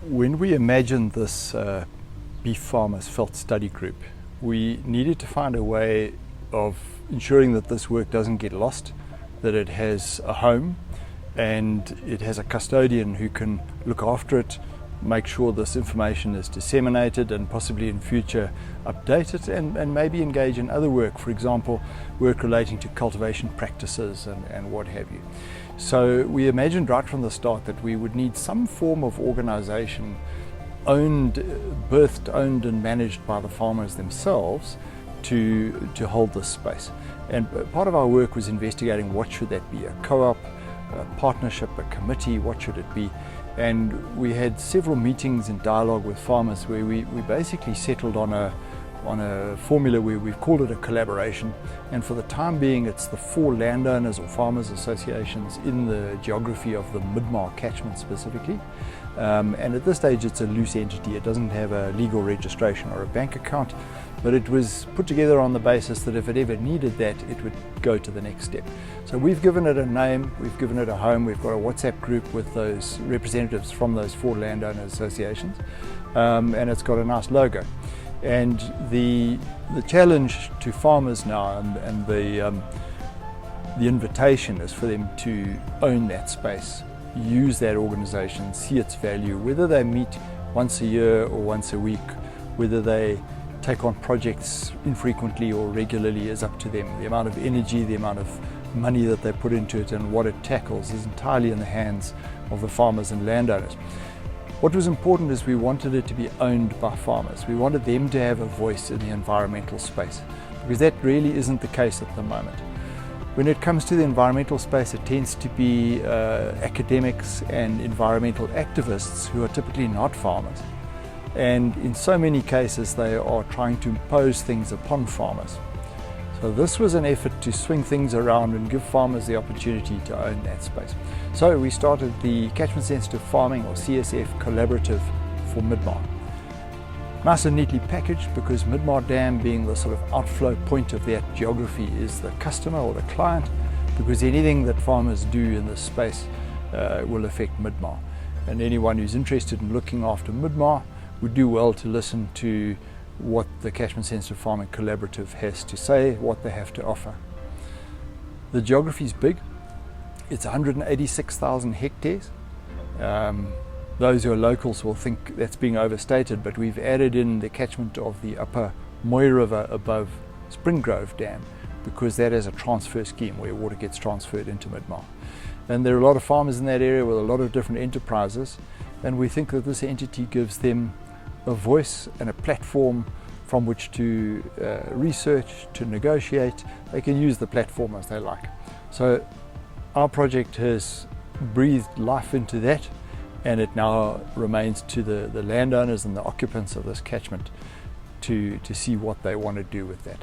When we imagined this beef farmers felt study group, we needed to find a way of ensuring that this work doesn't get lost, that it has a home and it has a custodian who can look after it, make sure this information is disseminated and possibly in future update it, and maybe engage in other work, for example, work relating to cultivation practices and what have you. So we imagined right from the start that we would need some form of organization birthed, owned and managed by the farmers themselves to hold this space. And part of our work was investigating what should that be, a co-op, a partnership, a committee, what should it be? And we had several meetings and dialogue with farmers where we basically settled on a formula where we've called it a collaboration, and for the time being it's the 4 landowners or farmers associations in the geography of the Midmar catchment specifically, and at this stage it's a loose entity. It doesn't have a legal registration or a bank account, but it was put together on the basis that if it ever needed that, it would go to the next step. So we've given it a name, we've given it a home, we've got a WhatsApp group with those representatives from those 4 landowner associations, and it's got a nice logo. And the challenge to farmers now and the invitation is for them to own that space, use that organization, see its value, whether they meet once a year or once a week, whether they take on projects infrequently or regularly is up to them. The amount of energy, the amount of money that they put into it and what it tackles is entirely in the hands of the farmers and landowners. What was important is we wanted it to be owned by farmers. We wanted them to have a voice in the environmental space, because that really isn't the case at the moment. When it comes to the environmental space, it tends to be academics and environmental activists who are typically not farmers. And in so many cases they are trying to impose things upon farmers. So this was an effort to swing things around and give farmers the opportunity to own that space. So we started the Catchment Sensitive Farming, or CSF Collaborative, for Midmar. Nice and neatly packaged, because Midmar Dam, being the sort of outflow point of that geography, is the customer or the client, because anything that farmers do in this space will affect Midmar. And anyone who's interested in looking after Midmar would do well to listen to what the Catchment Sensitive Farming Collaborative has to say, what they have to offer. The geography is big. It's 186,000 hectares. Those who are locals will think that's being overstated, but we've added in the catchment of the upper Moy River above Springgrove Dam, because that is a transfer scheme where water gets transferred into Midmar. And there are a lot of farmers in that area with a lot of different enterprises, and we think that this entity gives them a voice and a platform from which to research, to negotiate. They can use the platform as they like. So our project has breathed life into that, and it now remains to the landowners and the occupants of this catchment to see what they want to do with that.